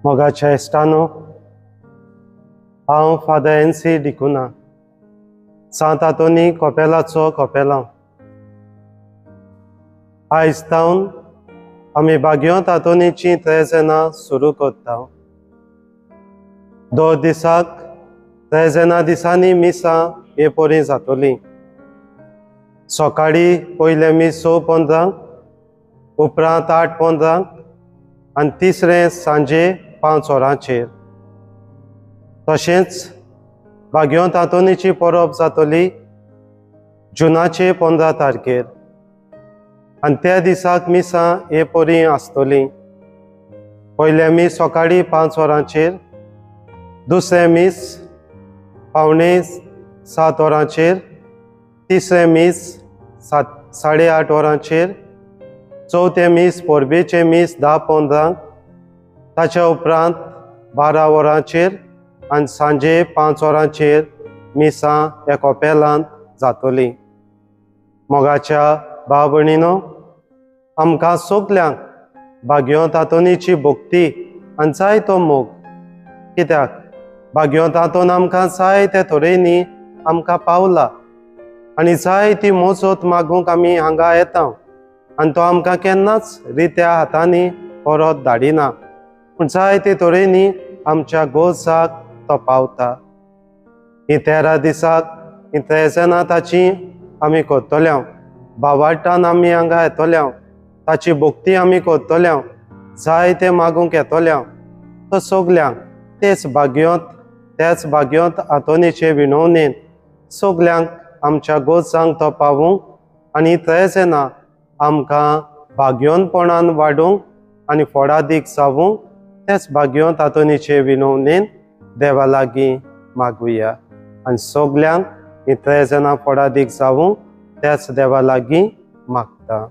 मोगाच्या इश्टानो, हांव father NC. डिकुना, सांत आंतोनी कॉपेलाचो कॉपेलांव. आयज सावन आमी बागयोंत आंतोनीचीं त्रेजेनां सुरू करता. 2 दिसाक त्रेजेनां दिसांनी मिसां हे पोरी जातोलीं. सकाळीं पयलें मीस 6:15, उपरांत 8:15 आनी तिसरें सांजे 5 वरांचेर. तशेंच बागयोंत आंतोनीची परब जातली जुनाचे 15 तारखेर आनी त्या दिसाक मिसां हे पोरी आसतलीं. पयलें मीस सकाळीं 5 वरांचेर, दुसरें मीस पावणे 7 वरांचेर, तिसरें मीस 8:30 वरांचेर, चवथें मीस परबेचें मीस 10:15, ताच्या उपरांत 12 वरांचेर आनी सांजे 5 वरांचेर मिसां ह्या कॉपेलांत जातलीं. मोगाच्या भाव भयणीनो, आमकां सगल्यांक बागयोंत आंतोनीची भोक्ती आनी जायतो मोग. कित्याक बागयोंत आंतोन आमकां जायते तरेनी आमकां पावला आनी जायती मोजत मागूंक आमी हांगा येता आनी तो आमकां केन्नाच रित्या हातांनी परत धाडिना, पूण जायते तरेनी आमच्या गोरजाक तो पावता. ही 13 दिसाक ही त्रेजेनां ताची आमी करतल्यांव. भावार्थान आमी हांगा येतल्यांव, ताची भोक्ती आमी करतल्यांव, जायते मागूंक येतल्यांव. तो सगल्यांक त्याच बागयोंत आंतोनीचे विणवणेन सगल्यांक आमच्या गोरजांक तो पावूंक आनी त्रेजेनां आमकां बागयोनपणान वाडूंक आनी फळादीक जावूंक तेच बागयोंत आंतोनीचे विणवणेन देवा लागीं मागुया. आनी सगल्यांक ही त्रेजेनां फळादीक जावूंक त्याच देवा लागीं मागता.